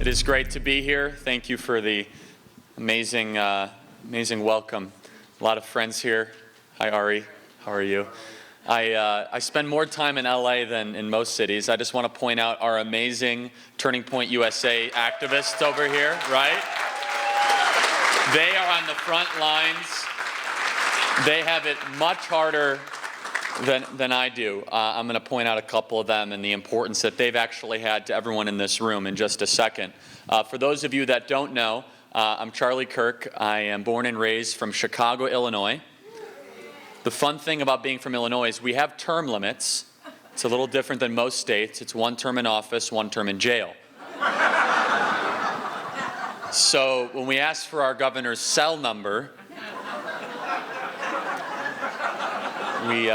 It is great to be here. Thank you for the amazing welcome. A lot of friends here. Hi, Ari. How are you? I spend more time in LA than in most cities. I just want to point out our amazing Turning Point USA activists over here, right? They are on the front lines. They have it much harder than I do. I'm going to point out a couple of them and the importance that they've actually had to everyone in this room in just a second. For those of you that don't know, I'm Charlie Kirk. I am born and raised from Chicago, Illinois. The fun thing about being from Illinois is we have term limits. It's a little different than most states. It's 1 term in office, 1 term in jail. So when we ask for our governor's cell number, we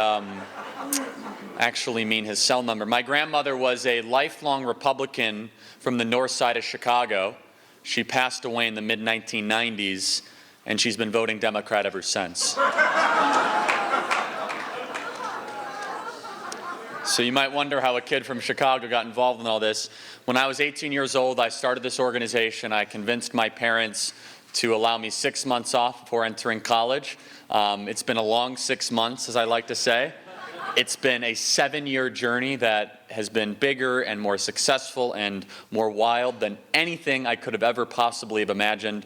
actually mean his cell number. My grandmother was a lifelong Republican from the north side of Chicago. She passed away in the mid-1990s, and she's been voting Democrat ever since. So you might wonder how a kid from Chicago got involved in all this. When I was 18 years old, I started this organization. I convinced my parents to allow me 6 months off before entering college. It's been a long 6 months, as I like to say. It's been a 7-year journey that has been bigger and more successful and more wild than anything I could have ever possibly have imagined.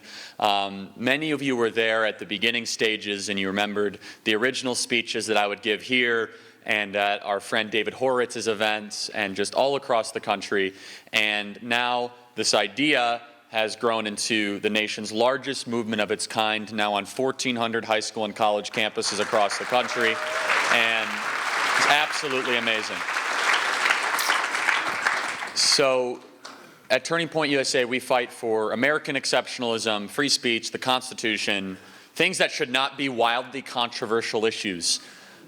Many of you were there at the beginning stages, and you remembered the original speeches that I would give here and at our friend David Horitz's events and just all across the country. And now this idea has grown into the nation's largest movement of its kind, now on 1,400 high school and college campuses across the country. And it's absolutely amazing. So at Turning Point USA, we fight for American exceptionalism, free speech, the Constitution, things that should not be wildly controversial issues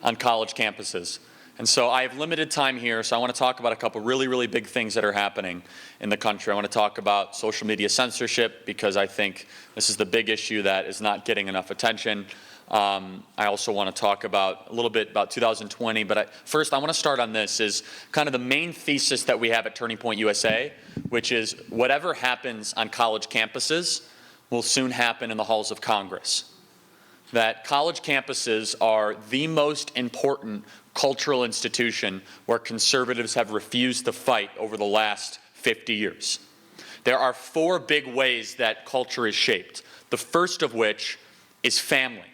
on college campuses. And so I have limited time here, so I want to talk about a couple really, really big things that are happening in the country. I want to talk about social media censorship because I think this is the big issue that is not getting enough attention. I also want to talk about a little bit about 2020, but first I want to start on this is kind of the main thesis that we have at Turning Point USA, which is whatever happens on college campuses will soon happen in the halls of Congress. That college campuses are the most important cultural institution where conservatives have refused to fight over the last 50 years. There are 4 big ways that culture is shaped, the first of which is family.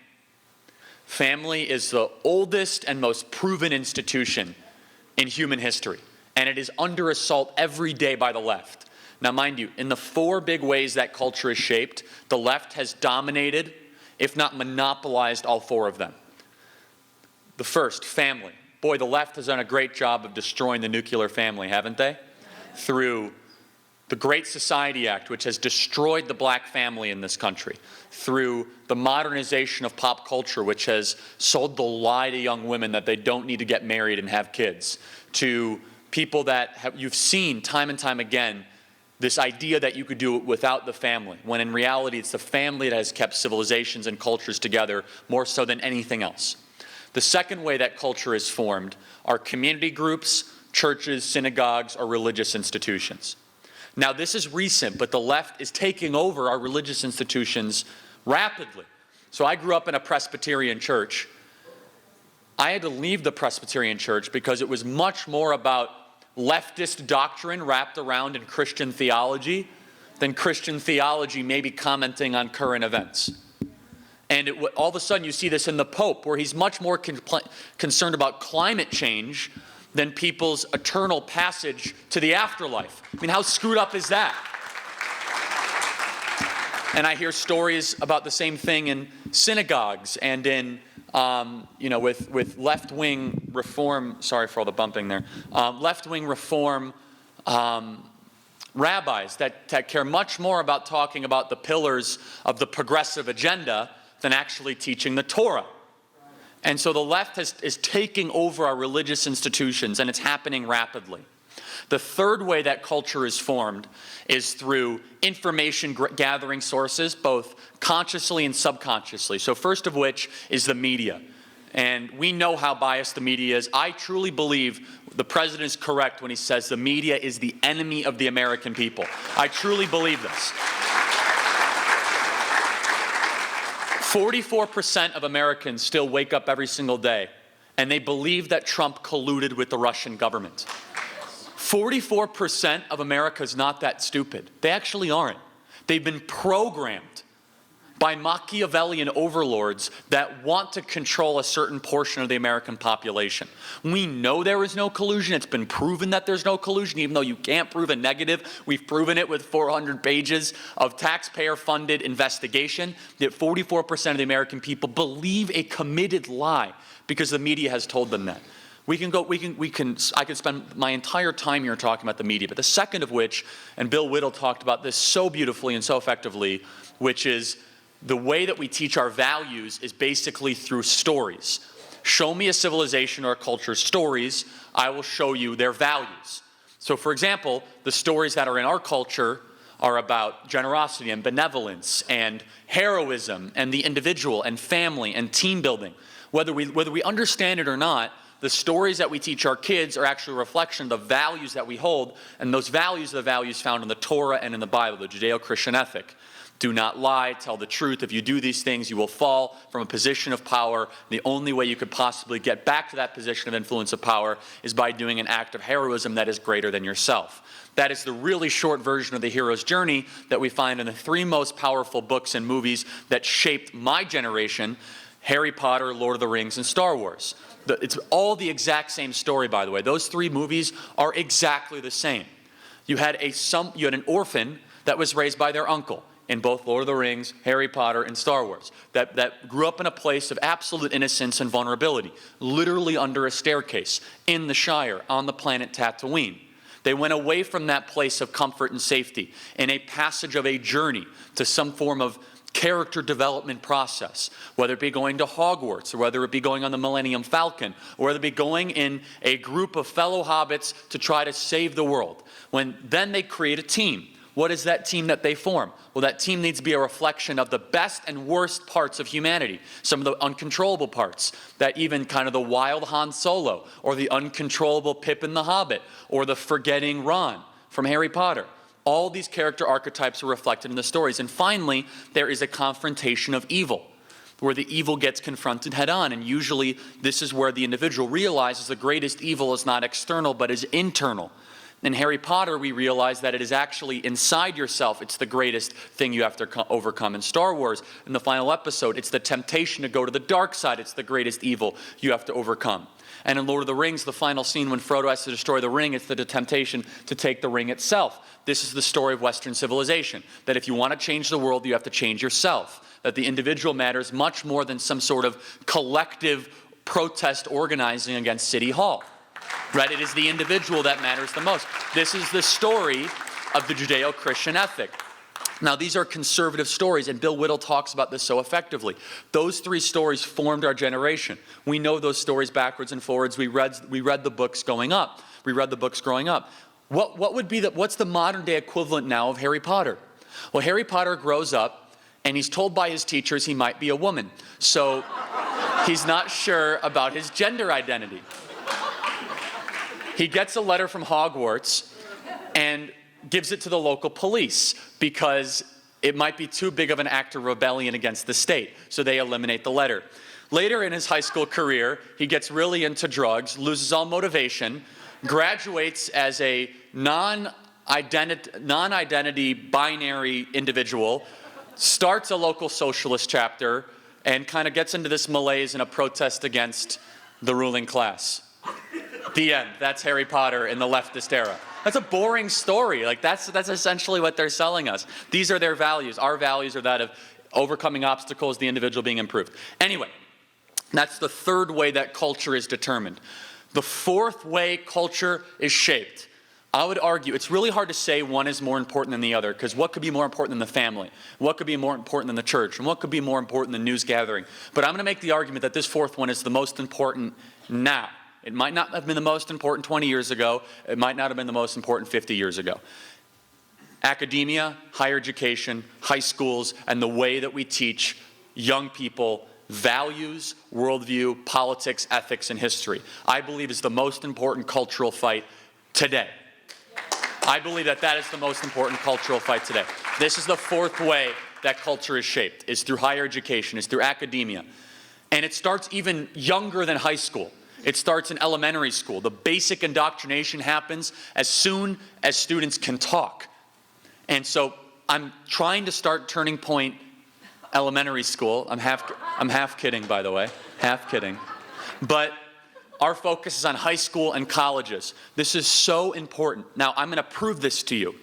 Family is the oldest and most proven institution in human history, and it is under assault every day by the left. Now, mind you, in the 4 big ways that culture is shaped, the left has dominated, if not monopolized, all 4 of them. The first, family. Boy, the left has done a great job of destroying the nuclear family, haven't they? Through the Great Society Act, which has destroyed the black family in this country. Through the modernization of pop culture, which has sold the lie to young women that they don't need to get married and have kids. To people that you've seen time and time again, this idea that you could do it without the family, when in reality it's the family that has kept civilizations and cultures together more so than anything else. The second way that culture is formed are community groups, churches, synagogues, or religious institutions. Now this is recent, but the left is taking over our religious institutions rapidly. So I grew up in a Presbyterian church. I had to leave the Presbyterian church because it was much more about leftist doctrine wrapped around in Christian theology than Christian theology maybe commenting on current events. And all of a sudden you see this in the Pope, where he's much more concerned about climate change than people's eternal passage to the afterlife. I mean, how screwed up is that? And I hear stories about the same thing in synagogues and in with left-wing reform, sorry for all the bumping there, left-wing reform rabbis that care much more about talking about the pillars of the progressive agenda than actually teaching the Torah. And so the left is taking over our religious institutions, and it's happening rapidly. The third way that culture is formed is through information gathering sources, both consciously and subconsciously. So first of which is the media. And we know how biased the media is. I truly believe the president is correct when he says the media is the enemy of the American people. I truly believe this. 44% of Americans still wake up every single day and they believe that Trump colluded with the Russian government. 44% of America is not that stupid. They actually aren't. They've been programmed by Machiavellian overlords that want to control a certain portion of the American population. We know there is no collusion. It's been proven that there's no collusion, even though you can't prove a negative. We've proven it with 400 pages of taxpayer-funded investigation, that 44% of the American people believe a committed lie because the media has told them that. I could spend my entire time here talking about the media, but the second of which, and Bill Whittle talked about this so beautifully and so effectively, which is the way that we teach our values is basically through stories. Show me a civilization or a culture's stories, I will show you their values. So for example, the stories that are in our culture are about generosity and benevolence and heroism and the individual and family and team building. Whether we understand it or not, the stories that we teach our kids are actually a reflection of the values that we hold, and those values are the values found in the Torah and in the Bible, the Judeo-Christian ethic. Do not lie, tell the truth. If you do these things, you will fall from a position of power. The only way you could possibly get back to that position of influence of power is by doing an act of heroism that is greater than yourself. That is the really short version of the hero's journey that we find in the three most powerful books and movies that shaped my generation: Harry Potter, Lord of the Rings, and Star Wars. It's all the exact same story, by the way. Those three movies are exactly the same. You had an orphan that was raised by their uncle in both Lord of the Rings, Harry Potter, and Star Wars, that grew up in a place of absolute innocence and vulnerability, literally under a staircase, in the Shire, on the planet Tatooine. They went away from that place of comfort and safety in a passage of a journey to some form of character development process, whether it be going to Hogwarts, or whether it be going on the Millennium Falcon, or whether it be going in a group of fellow hobbits to try to save the world. Then they create a team. What is that team that they form? Well, that team needs to be a reflection of the best and worst parts of humanity, some of the uncontrollable parts, that even kind of the wild Han Solo, or the uncontrollable Pippin the Hobbit, or the forgetting Ron from Harry Potter. All these character archetypes are reflected in the stories. And finally, there is a confrontation of evil, where the evil gets confronted head on. And usually this is where the individual realizes the greatest evil is not external, but is internal. In Harry Potter, we realize that it is actually inside yourself. It's the greatest thing you have to overcome. In Star Wars, in the final episode, it's the temptation to go to the dark side. It's the greatest evil you have to overcome. And in Lord of the Rings, the final scene when Frodo has to destroy the ring, it's the temptation to take the ring itself. This is the story of Western civilization, that if you want to change the world, you have to change yourself, that the individual matters much more than some sort of collective protest organizing against City Hall. Right? It is the individual that matters the most. This is the story of the Judeo-Christian ethic. Now, these are conservative stories, and Bill Whittle talks about this so effectively. Those three stories formed our generation. We know those stories backwards and forwards. We read the books growing up. What's the modern day equivalent now of Harry Potter? Well, Harry Potter grows up, and he's told by his teachers he might be a woman. So he's not sure about his gender identity. He gets a letter from Hogwarts and gives it to the local police because it might be too big of an act of rebellion against the state. So they eliminate the letter. Later in his high school career, he gets really into drugs, loses all motivation, graduates as a non-identity binary individual, starts a local socialist chapter, and kind of gets into this malaise in a protest against the ruling class. The end. That's Harry Potter in the leftist era. That's a boring story. Like that's essentially what they're selling us. These are their values. Our values are that of overcoming obstacles, the individual being improved. Anyway, that's the third way that culture is determined. The fourth way culture is shaped. I would argue it's really hard to say one is more important than the other, because what could be more important than the family? What could be more important than the church? And what could be more important than news gathering? But I'm going to make the argument that this fourth one is the most important now. It might not have been the most important 20 years ago. It might not have been the most important 50 years ago. Academia, higher education, high schools, and the way that we teach young people values, worldview, politics, ethics, and history. I believe is the most important cultural fight today. I believe that that is the most important cultural fight today. This is the fourth way that culture is shaped, is through higher education, is through academia. And it starts even younger than high school. It starts in elementary school. The basic indoctrination happens as soon as students can talk. And so I'm trying to start Turning Point Elementary School. I'm half kidding, by the way, half kidding. But our focus is on high school and colleges. This is so important. Now, I'm going to prove this to you.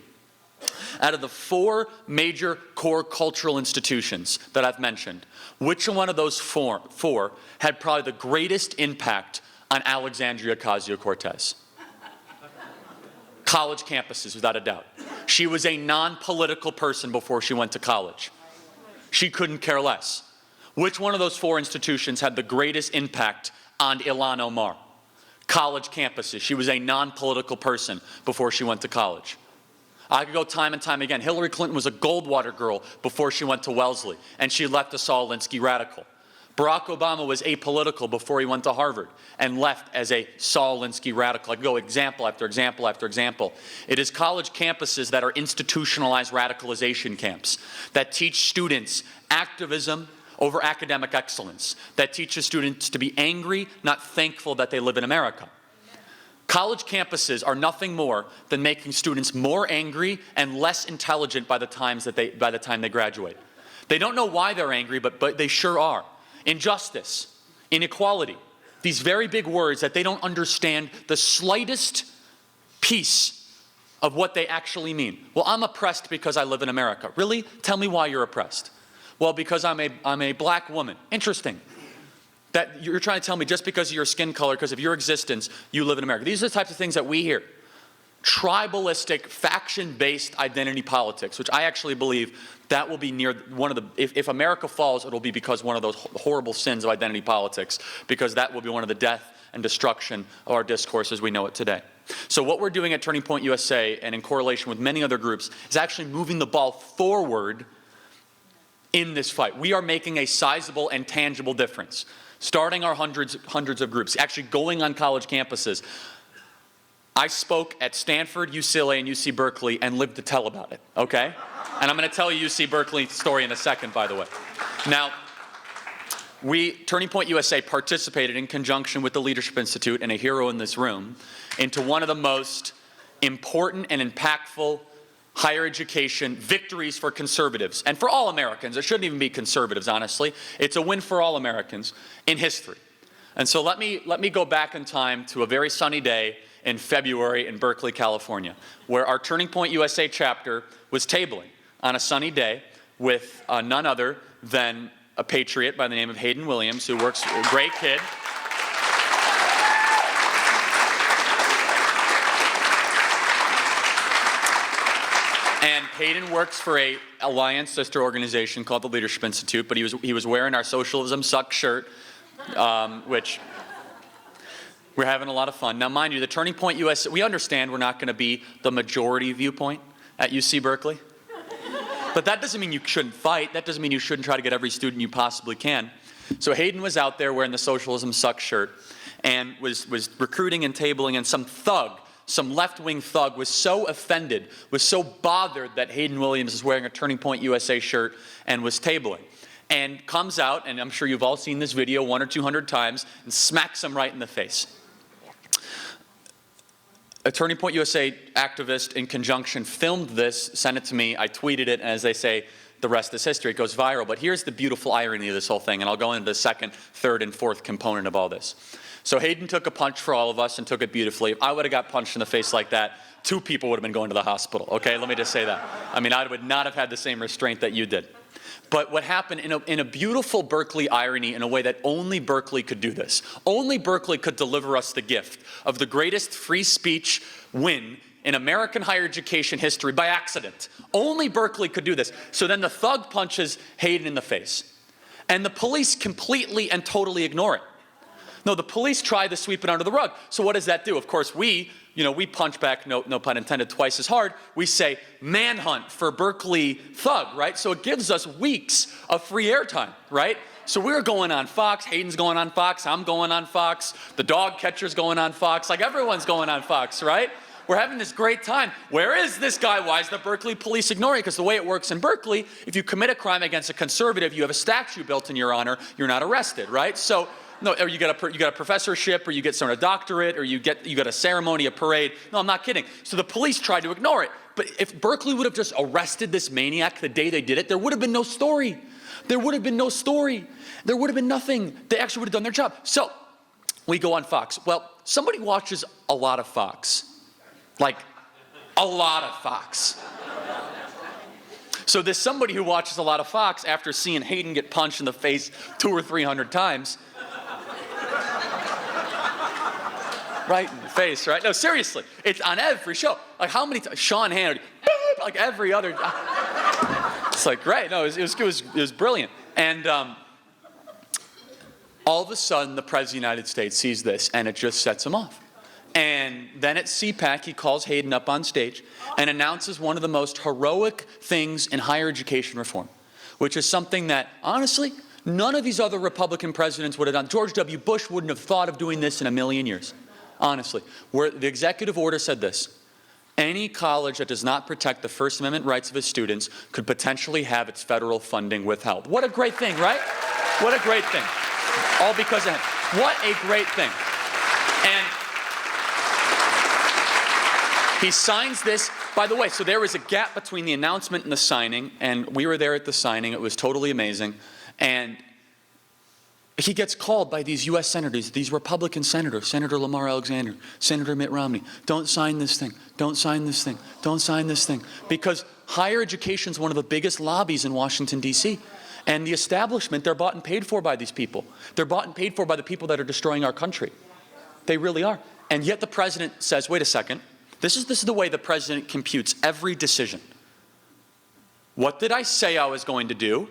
Out of the four major core cultural institutions that I've mentioned, which one of those four had probably the greatest impact on Alexandria Ocasio-Cortez? College campuses, without a doubt. She was a non-political person before she went to college. She couldn't care less. Which one of those four institutions had the greatest impact on Ilhan Omar? College campuses. She was a non-political person before she went to college. I could go time and time again. Hillary Clinton was a Goldwater girl before she went to Wellesley, and she left a Saul Alinsky radical. Barack Obama was apolitical before he went to Harvard and left as a Saul Alinsky radical. I could go example after example after example. It is college campuses that are institutionalized radicalization camps that teach students activism over academic excellence, that teaches students to be angry, not thankful that they live in America. College campuses are nothing more than making students more angry and less intelligent by the time they graduate. They don't know why they're angry, but they sure are. Injustice, inequality, these very big words that they don't understand the slightest piece of what they actually mean. Well, I'm oppressed because I live in America. Really? Tell me why you're oppressed. Well, because I'm a black woman. Interesting. That you're trying to tell me just because of your skin color, because of your existence, you live in America. These are the types of things that we hear. Tribalistic, faction-based identity politics, which I actually believe that will be near one of the, if America falls, it'll be because one of those horrible sins of identity politics, because that will be one of the death and destruction of our discourse as we know it today. So what we're doing at Turning Point USA, and in correlation with many other groups, is actually moving the ball forward in this fight. We are making a sizable and tangible difference. Starting our hundreds of groups, actually going on college campuses. I spoke at Stanford, UCLA, and UC Berkeley and lived to tell about it, okay? And I'm going to tell you UC Berkeley's story in a second, by the way. Now, Turning Point USA participated in conjunction with the Leadership Institute and a hero in this room into one of the most important and impactful higher education victories for conservatives, and for all Americans. It shouldn't even be conservatives, honestly. It's a win for all Americans in history. And so let me go back in time to a very sunny day in February in Berkeley, California, where our Turning Point USA chapter was tabling on a sunny day with none other than a patriot by the name of Hayden Williams, who works, a great kid. And Hayden works for a alliance sister organization called the Leadership Institute, but he was wearing our Socialism Sucks shirt, which we're having a lot of fun. Now, mind you, the Turning Point USA, we understand we're not going to be the majority viewpoint at UC Berkeley. But that doesn't mean you shouldn't fight. That doesn't mean you shouldn't try to get every student you possibly can. So Hayden was out there wearing the Socialism Sucks shirt and was recruiting and tabling, and some left-wing thug was so offended, was so bothered that Hayden Williams is wearing a Turning Point USA shirt and was tabling. And comes out, and I'm sure you've all seen this video 100 or 200 times, and smacks him right in the face. A Turning Point USA activist in conjunction filmed this, sent it to me, I tweeted it, and as they say, the rest is history. It goes viral. But here's the beautiful irony of this whole thing, and I'll go into the second, third, and fourth component of all this. So Hayden took a punch for all of us and took it beautifully. If I would have got punched in the face like that, 2 people would have been going to the hospital, okay? Let me just say that. I mean, I would not have had the same restraint that you did. But what happened in a beautiful Berkeley irony, in a way that only Berkeley could do this. Only Berkeley could deliver us the gift of the greatest free speech win in American higher education history by accident. Only Berkeley could do this. So then the thug punches Hayden in the face. And the police completely and totally ignore it. No, the police try to sweep it under the rug. So what does that do? Of course, we punch back, no pun intended, twice as hard. We say, manhunt for Berkeley thug, right? So it gives us weeks of free airtime, right? So we're going on Fox, Hayden's going on Fox, I'm going on Fox, the dog catcher's going on Fox, like everyone's going on Fox, right? We're having this great time. Where is this guy? Why is the Berkeley police ignoring it? Because the way it works in Berkeley, if you commit a crime against a conservative, you have a statue built in your honor, you're not arrested, right? So, no, or you got a professorship, or you get a doctorate, or you got a ceremony, a parade. No, I'm not kidding. So the police tried to ignore it. But if Berkeley would have just arrested this maniac the day they did it, there would have been no story. There would have been no story. There would have been nothing. They actually would have done their job. So we go on Fox. Well, somebody watches a lot of Fox. Like, a lot of Fox. So there's somebody who watches a lot of Fox after seeing Hayden get punched in the face 200 or 300 times. Right in the face, right? No, seriously. It's on every show. Like, how many times? Sean Hannity, like every other. It's like, great. No, it was brilliant. And all of a sudden, the President of the United States sees this, and it just sets him off. And then at CPAC, he calls Hayden up on stage and announces one of the most heroic things in higher education reform, which is something that, honestly, none of these other Republican presidents would have done. George W. Bush wouldn't have thought of doing this in a million years, honestly. Where the executive order said this: any college that does not protect the First Amendment rights of its students could potentially have its federal funding withheld. What a great thing, right? What a great thing. All because of him. What a great thing. And he signs this. By the way, so there was a gap between the announcement and the signing, and we were there at the signing. It was totally amazing. And he gets called by these U.S. senators, these Republican senators, Senator Lamar Alexander, Senator Mitt Romney. Don't sign this thing. Don't sign this thing. Don't sign this thing. Because higher education is one of the biggest lobbies in Washington, D.C. And the establishment, they're bought and paid for by these people. They're bought and paid for by the people that are destroying our country. They really are. And yet the president says, wait a second. This is the way the president computes every decision. What did I say I was going to do?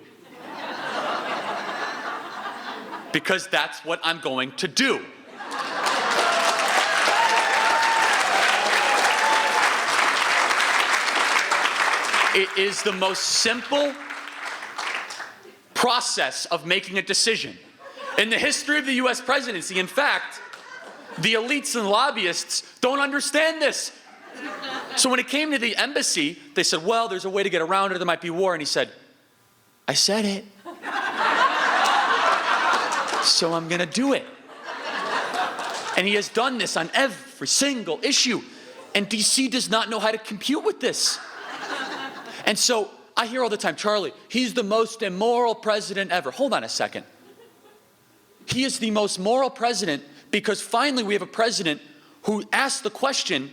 Because that's what I'm going to do. It is the most simple process of making a decision in the history of the U.S. presidency. In fact, the elites and lobbyists don't understand this. So when it came to the embassy, they said, well, there's a way to get around it. There might be war. And he said, I said it. So I'm going to do it. And he has done this on every single issue. And D.C. does not know how to compute with this. And so I hear all the time, Charlie, he's the most immoral president ever. Hold on a second. He is the most moral president because finally we have a president who asked the question,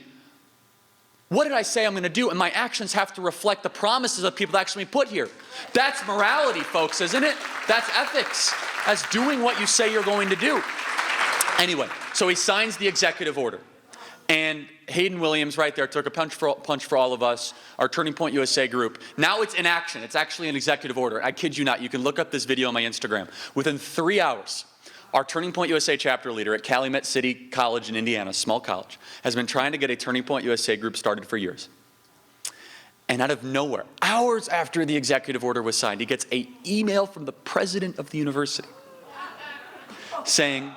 what did I say I'm going to do? And my actions have to reflect the promises of people that actually put here. That's morality, folks, isn't it? That's ethics. That's doing what you say you're going to do. Anyway, so he signs the executive order. And Hayden Williams right there took a punch for all of us, our Turning Point USA group. Now it's in action. It's actually an executive order. I kid you not. You can look up this video on my Instagram. Within 3 hours, our Turning Point USA chapter leader at Calumet City College in Indiana, a small college, has been trying to get a Turning Point USA group started for years. And out of nowhere, hours after the executive order was signed, he gets an email from the president of the university saying,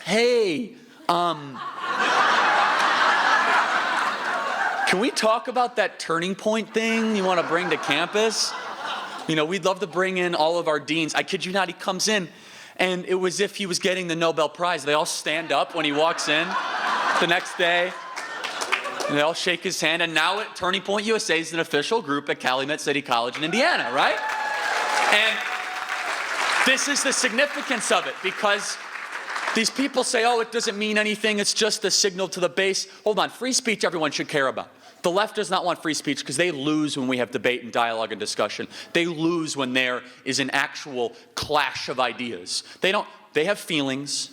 hey, can we talk about that Turning Point thing you want to bring to campus? You know, we'd love to bring in all of our deans. I kid you not, he comes in, and it was as if he was getting the Nobel Prize. They all stand up when he walks in the next day. And they all shake his hand, and now Turning Point USA is an official group at Calumet City College in Indiana, right? And this is the significance of it, because these people say, oh, it doesn't mean anything, it's just a signal to the base. Hold on, free speech everyone should care about. The left does not want free speech because they lose when we have debate and dialogue and discussion. They lose when there is an actual clash of ideas. They have feelings.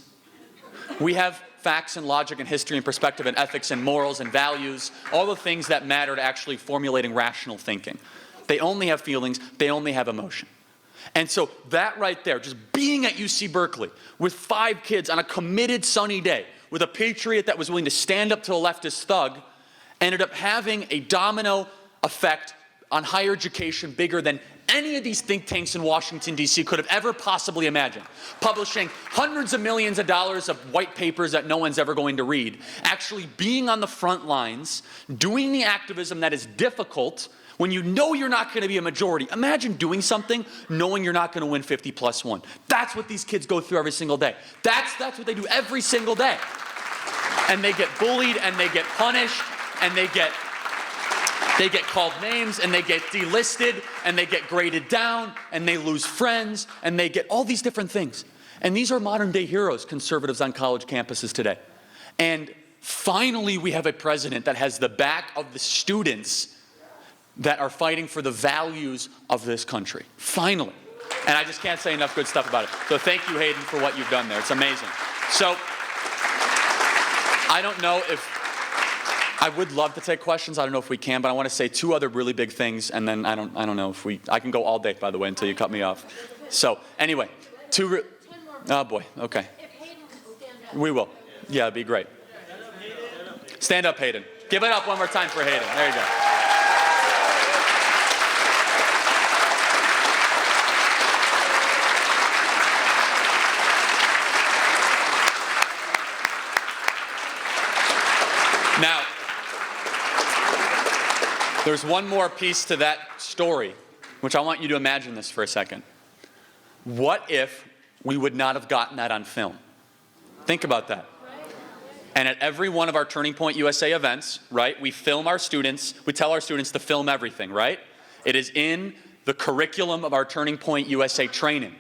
We have facts and logic and history and perspective and ethics and morals and values, all the things that matter to actually formulating rational thinking. They only have feelings, they only have emotion. And so that right there, just being at UC Berkeley with 5 kids on a committed sunny day, with a patriot that was willing to stand up to a leftist thug, ended up having a domino effect on higher education bigger than any of these think tanks in Washington, D.C. could have ever possibly imagined. Publishing hundreds of millions of dollars of white papers that no one's ever going to read. Actually being on the front lines, doing the activism that is difficult when you know you're not going to be a majority. Imagine doing something knowing you're not going to win 50+1. That's what these kids go through every single day. That's what they do every single day. And they get bullied, and they get punished, and they get called names, and they get delisted, and they get graded down, and they lose friends, and they get all these different things. And these are modern-day heroes, conservatives on college campuses today. And finally, we have a president that has the back of the students that are fighting for the values of this country. Finally. And I just can't say enough good stuff about it. So thank you, Hayden, for what you've done there. It's amazing. So I don't know if I would love to take questions. I don't know if we can, but I want to say two other really big things, and then I don't know if I can go all day, by the way, until you cut me off. So anyway, oh boy, okay. We will. Yeah, it'd be great. Stand up, Hayden. Give it up one more time for Hayden. There you go. Now, there's one more piece to that story, which I want you to imagine this for a second. What if we would not have gotten that on film? Think about that. And at every one of our Turning Point USA events, right, we film our students, we tell our students to film everything, right? It is in the curriculum of our Turning Point USA training.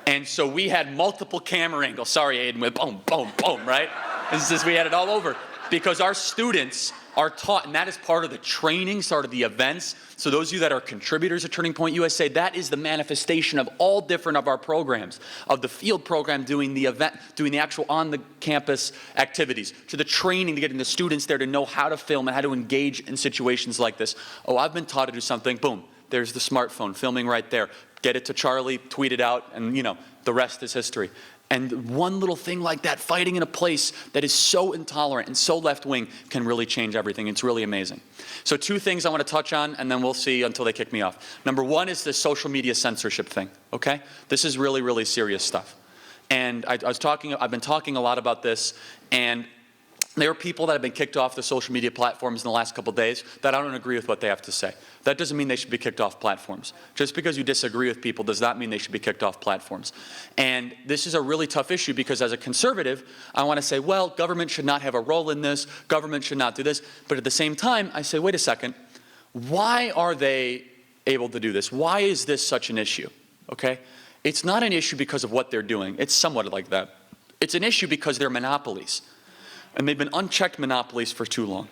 And so we had multiple camera angles. Sorry, Aiden, with boom, boom, boom, right? It's just, we had it all over. Because our students are taught, and that is part of the training, part of the events. So those of you that are contributors at Turning Point USA, that is the manifestation of all different of our programs, of the field program doing the event, doing the actual on-the-campus activities, to the training, to getting the students there to know how to film and how to engage in situations like this. Oh, I've been taught to do something, boom, there's the smartphone, filming right there. Get it to Charlie, tweet it out, and the rest is history. And one little thing like that, fighting in a place that is so intolerant and so left-wing, can really change everything. It's really amazing. So two things I want to touch on, and then we'll see until they kick me off. Number one is the social media censorship thing, okay? This is really, really serious stuff. And I've been talking a lot about this, and there are people that have been kicked off the social media platforms in the last couple of days that I don't agree with what they have to say. That doesn't mean they should be kicked off platforms. Just because you disagree with people does not mean they should be kicked off platforms. And this is a really tough issue because as a conservative, I want to say, well, government should not have a role in this, government should not do this. But at the same time, I say, wait a second, why are they able to do this? Why is this such an issue? Okay? It's not an issue because of what they're doing. It's somewhat like that. It's an issue because they're monopolies. And they've been unchecked monopolies for too long.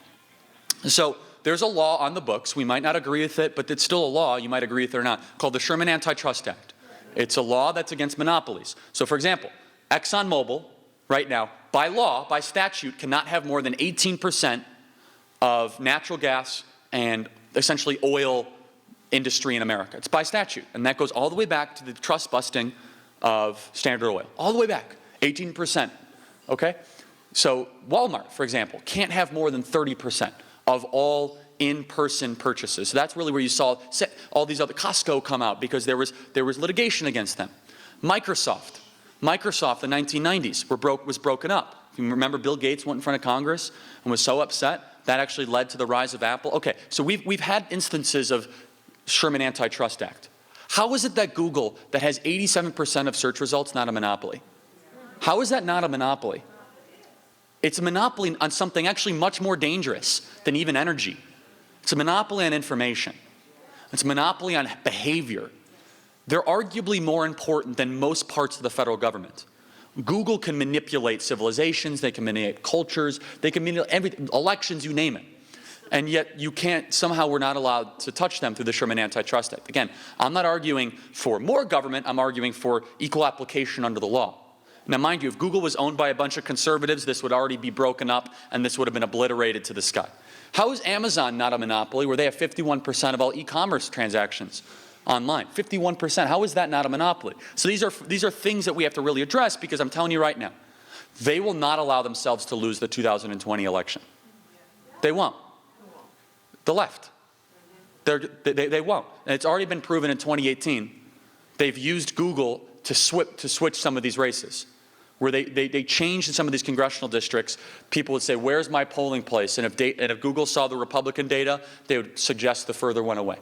So there's a law on the books. We might not agree with it, but it's still a law. You might agree with it or not, called the Sherman Antitrust Act. It's a law that's against monopolies. So for example, ExxonMobil, right now, by law, by statute, cannot have more than 18% of natural gas and essentially oil industry in America. It's by statute. And that goes all the way back to the trust busting of Standard Oil. All the way back, 18%. Okay? So Walmart, for example, can't have more than 30% of all in-person purchases. So that's really where you saw all these other, Costco come out because there was litigation against them. Microsoft, the 1990s was broken up. You remember Bill Gates went in front of Congress and was so upset that actually led to the rise of Apple. Okay, so we've had instances of Sherman Antitrust Act. How is it that Google, that has 87% of search results, not a monopoly? How is that not a monopoly? It's a monopoly on something actually much more dangerous than even energy. It's a monopoly on information. It's a monopoly on behavior. They're arguably more important than most parts of the federal government. Google can manipulate civilizations, they can manipulate cultures, they can manipulate everything, elections, you name it. And yet you can't, somehow we're not allowed to touch them through the Sherman Antitrust Act. Again, I'm not arguing for more government, I'm arguing for equal application under the law. Now, mind you, if Google was owned by a bunch of conservatives, this would already be broken up and this would have been obliterated to the sky. How is Amazon not a monopoly where they have 51% of all e-commerce transactions online? 51%. How is that not a monopoly? So these are things that we have to really address because I'm telling you right now, they will not allow themselves to lose the 2020 election. They won't. The left. They won't. And it's already been proven in 2018. They've used Google to switch some of these races, where they changed in some of these congressional districts. People would say, where's my polling place? And if Google saw the Republican data, they would suggest the further one away.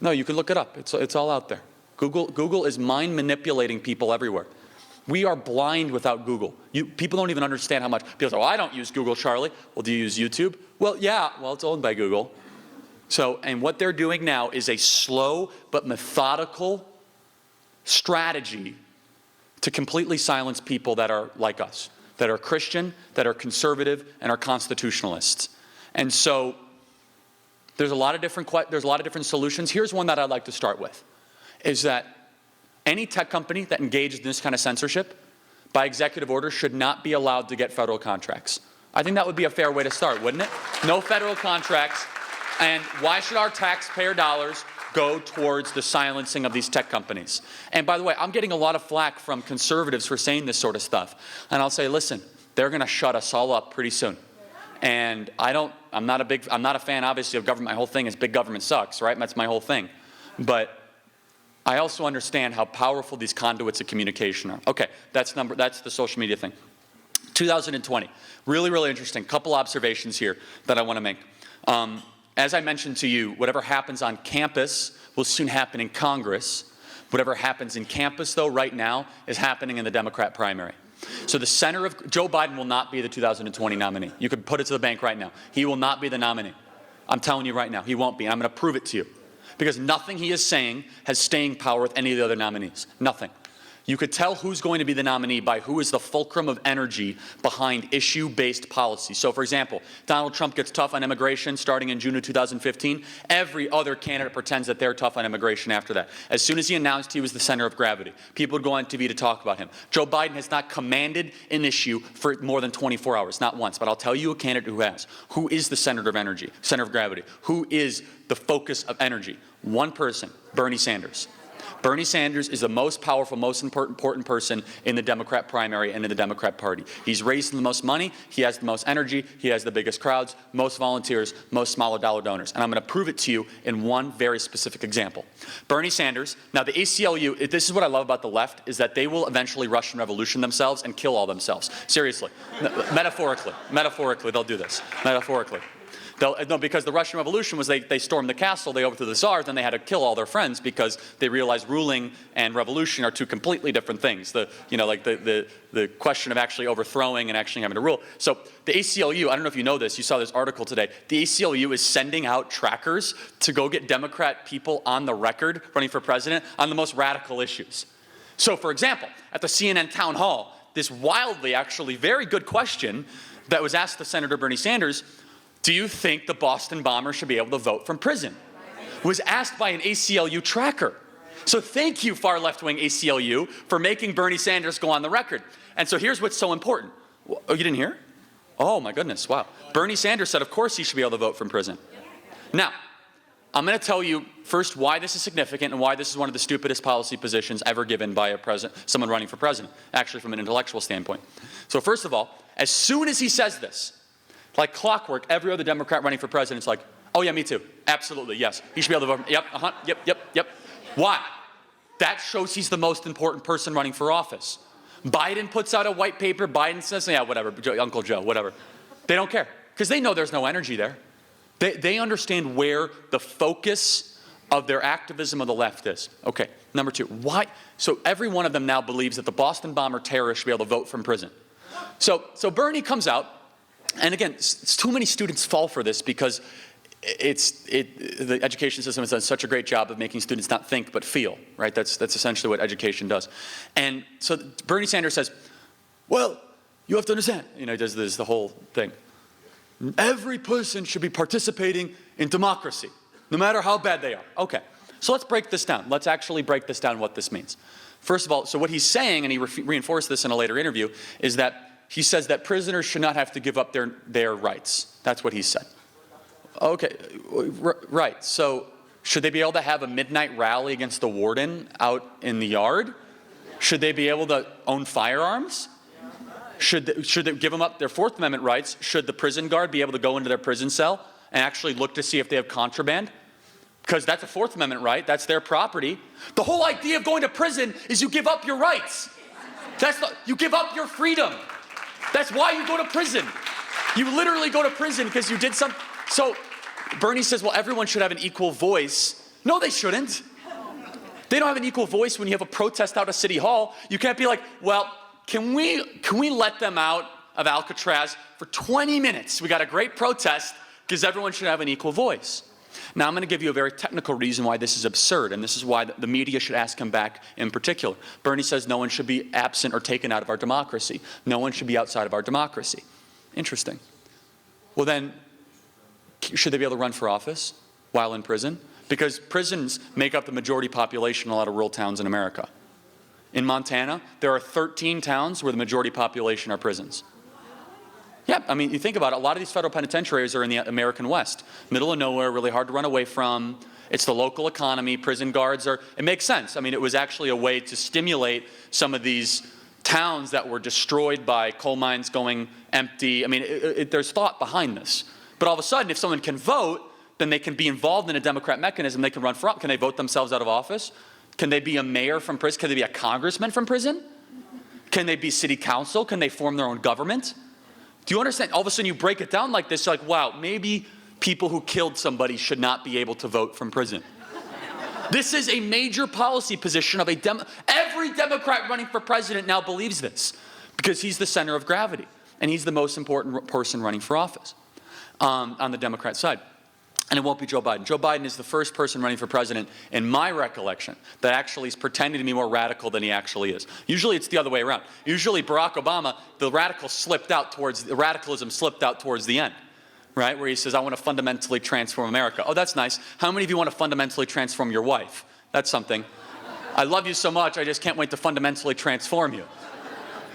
No, you can look it up. It's all out there. Google is mind manipulating people everywhere. We are blind without Google. People don't even understand how much. People say, oh, I don't use Google, Charlie. Well, do you use YouTube? Well, yeah. Well, it's owned by Google. So, and what they're doing now is a slow but methodical strategy to completely silence people that are like us, that are Christian, that are conservative, and are constitutionalists. And so there's a lot of different solutions. Here's one that I'd like to start with, is that any tech company that engages in this kind of censorship by executive order should not be allowed to get federal contracts. I think that would be a fair way to start, wouldn't it? No federal contracts. And why should our taxpayer dollars go towards the silencing of these tech companies? And by the way, I'm getting a lot of flack from conservatives for saying this sort of stuff. And I'll say, listen, they're going to shut us all up pretty soon. And I'm not a fan, obviously, of government. My whole thing is big government sucks, right? That's my whole thing. But I also understand how powerful these conduits of communication are. Okay, that's the social media thing. 2020, really, really interesting. Couple observations here that I want to make. As I mentioned to you, whatever happens on campus will soon happen in Congress. Whatever happens in campus, though, right now, is happening in the Democrat primary. So Joe Biden will not be the 2020 nominee. You could put it to the bank right now. He will not be the nominee. I'm telling you right now, he won't be. And I'm going to prove it to you. Because nothing he is saying has staying power with any of the other nominees. Nothing. You could tell who's going to be the nominee by who is the fulcrum of energy behind issue-based policy. So, for example, Donald Trump gets tough on immigration starting in June of 2015. Every other candidate pretends that they're tough on immigration after that. As soon as he announced he was the center of gravity, people would go on TV to talk about him. Joe Biden has not commanded an issue for more than 24 hours, not once. But I'll tell you a candidate who has. Who is the center of energy, center of gravity? Who is the focus of energy? One person, Bernie Sanders. Bernie Sanders is the most powerful, most important person in the Democrat primary and in the Democrat Party. He's raising the most money, he has the most energy, he has the biggest crowds, most volunteers, most smaller dollar donors. And I'm going to prove it to you in one very specific example. Bernie Sanders, now the ACLU, this is what I love about the left, is that they will eventually Russian Revolution themselves and kill all themselves. Seriously. Metaphorically, they'll do this. Metaphorically. No, because the Russian Revolution was they stormed the castle, they overthrew the Tsars, then they had to kill all their friends because they realized ruling and revolution are two completely different things. The question of actually overthrowing and actually having to rule. So the ACLU, I don't know if you know this, you saw this article today, the ACLU is sending out trackers to go get Democrat people on the record running for president on the most radical issues. So for example, at the CNN town hall, this wildly, actually very good question that was asked to Senator Bernie Sanders, do you think the Boston bomber should be able to vote from prison? Was asked by an ACLU tracker. So thank you, far left-wing ACLU, for making Bernie Sanders go on the record. And so here's what's so important. Oh, you didn't hear? Oh, my goodness, wow. Bernie Sanders said, of course he should be able to vote from prison. Now, I'm going to tell you first why this is significant and why this is one of the stupidest policy positions ever given by someone running for president, actually from an intellectual standpoint. So first of all, as soon as he says this, like clockwork, every other Democrat running for president is like, oh yeah, me too. Absolutely, yes. He should be able to vote. Yep. Why? That shows he's the most important person running for office. Biden puts out a white paper. Biden says, yeah, whatever, Uncle Joe, whatever. They don't care because they know there's no energy there. They understand where the focus of their activism of the left is. Okay, number two, why? So every one of them now believes that the Boston bomber terrorist should be able to vote from prison. So Bernie comes out. And again, too many students fall for this because the education system has done such a great job of making students not think but feel, right? That's essentially what education does. And so Bernie Sanders says, well, you have to understand, he does this, the whole thing. Every person should be participating in democracy, no matter how bad they are. Okay, so let's break this down. Let's actually break this down, what this means. First of all, so what he's saying, and he reinforced this in a later interview, is that he says that prisoners should not have to give up their rights. That's what he said. Okay, right. So should they be able to have a midnight rally against the warden out in the yard? Should they be able to own firearms? Should they give them up their Fourth Amendment rights? Should the prison guard be able to go into their prison cell and actually look to see if they have contraband? because that's a Fourth Amendment right. That's their property. The whole idea of going to prison is you give up your rights. You give up your freedom. That's why you go to prison. You literally go to prison because you did something. So Bernie says, well, everyone should have an equal voice. No, they shouldn't. They don't have an equal voice when you have a protest out of City Hall. You can't be like, well, can we let them out of Alcatraz for 20 minutes? We got a great protest because everyone should have an equal voice. Now, I'm going to give you a very technical reason why this is absurd, and this is why the media should ask him back in particular. Bernie says no one should be absent or taken out of our democracy. No one should be outside of our democracy. Interesting. Well, then, should they be able to run for office while in prison? Because prisons make up the majority population in a lot of rural towns in America. In Montana, there are 13 towns where the majority population are prisons. Yeah, I mean, you think about it, a lot of these federal penitentiaries are in the American West. Middle of nowhere, really hard to run away from. It's the local economy, prison guards are, it makes sense. I mean, it was actually a way to stimulate some of these towns that were destroyed by coal mines going empty. I mean, there's thought behind this. But all of a sudden, if someone can vote, then they can be involved in a democratic mechanism. They can run for office. Can they vote themselves out of office? Can they be a mayor from prison? Can they be a congressman from prison? Can they be city council? Can they form their own government? Do you understand? All of a sudden you break it down like this, you're like, wow, maybe people who killed somebody should not be able to vote from prison. This is a major policy position of every Democrat running for president now believes this because he's the center of gravity and he's the most important person running for office on the Democrat side. And it won't be Joe Biden. Joe Biden is the first person running for president, in my recollection, that actually is pretending to be more radical than he actually is. Usually it's the other way around. Usually Barack Obama, the radicalism slipped out towards the end, right? Where he says, I want to fundamentally transform America. Oh, that's nice. How many of you want to fundamentally transform your wife? That's something. I love you so much, I just can't wait to fundamentally transform you.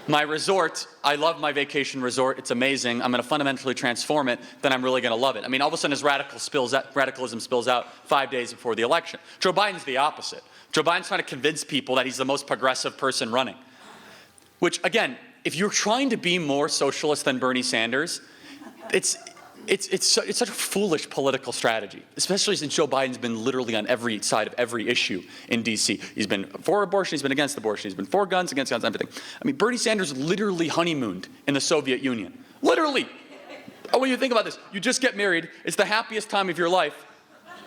My resort, I love my vacation resort. It's amazing. I'm going to fundamentally transform it. Then I'm really going to love it. I mean, all of a sudden his radicalism spills out 5 days before the election. Joe Biden's the opposite. Joe Biden's trying to convince people that he's the most progressive person running. Which, again, if you're trying to be more socialist than Bernie Sanders, it's such a foolish political strategy, especially since Joe Biden's been literally on every side of every issue in D.C. He's been for abortion, he's been against abortion, he's been for guns, against guns, everything. I mean, Bernie Sanders literally honeymooned in the Soviet Union. Literally. Oh, when you think about this, you just get married, it's the happiest time of your life.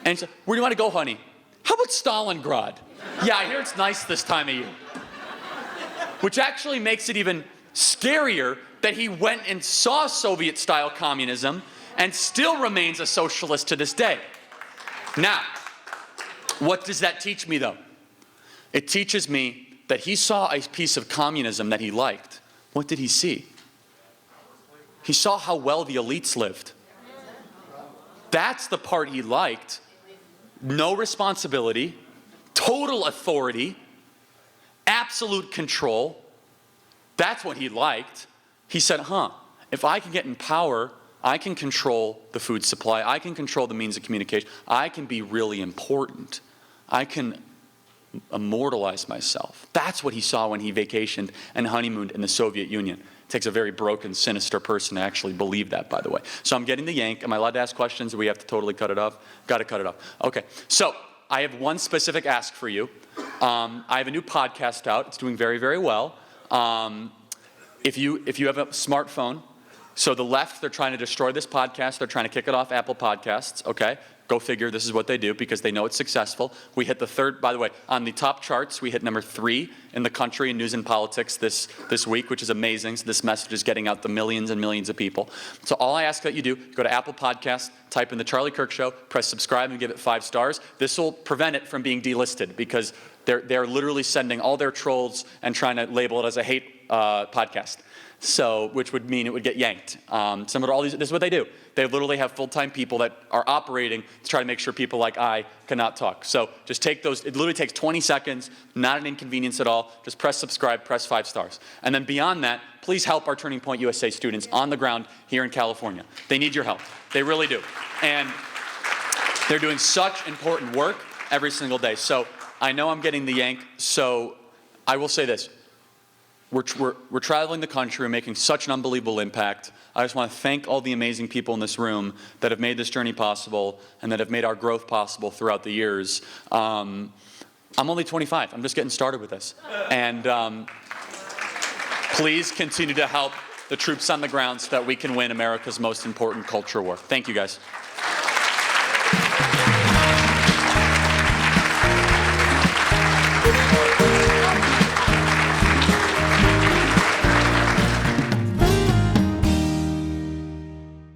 And so, where do you want to go, honey? How about Stalingrad? Yeah, I hear it's nice this time of year. Which actually makes it even scarier that he went and saw Soviet-style communism and still remains a socialist to this day. Now, what does that teach me, though? It teaches me that he saw a piece of communism that he liked. What did he see? He saw how well the elites lived. That's the part he liked. No responsibility, total authority, absolute control. That's what he liked. He said, if I can get in power, I can control the food supply. I can control the means of communication. I can be really important. I can immortalize myself. That's what he saw when he vacationed and honeymooned in the Soviet Union. It takes a very broken, sinister person to actually believe that, by the way. So I'm getting the yank. Am I allowed to ask questions, or we have to totally cut it off? Got to cut it off. Okay. So I have one specific ask for you. I have a new podcast out. It's doing very, very well. If you have a smartphone, so the left, they're trying to destroy this podcast. They're trying to kick it off Apple Podcasts, okay? Go figure, this is what they do because they know it's successful. We hit the third, by the way, on the top charts, we hit number 3 in the country in news and politics this week, which is amazing. So this message is getting out to millions and millions of people. So all I ask that you do, go to Apple Podcasts, type in The Charlie Kirk Show, press subscribe and give it 5 stars. This will prevent it from being delisted because they're literally sending all their trolls and trying to label it as a hate podcast. So, which would mean it would get yanked. This is what they do. They literally have full-time people that are operating to try to make sure people like I cannot talk. So just take those, it literally takes 20 seconds, not an inconvenience at all. Just press subscribe, press 5 stars. And then beyond that, please help our Turning Point USA students on the ground here in California. They need your help. They really do. And they're doing such important work every single day. So I know I'm getting the yank, so I will say this. We're traveling the country, we're making such an unbelievable impact. I just want to thank all the amazing people in this room that have made this journey possible and that have made our growth possible throughout the years. I'm only 25, I'm just getting started with this. And please continue to help the troops on the ground so that we can win America's most important culture war. Thank you, guys.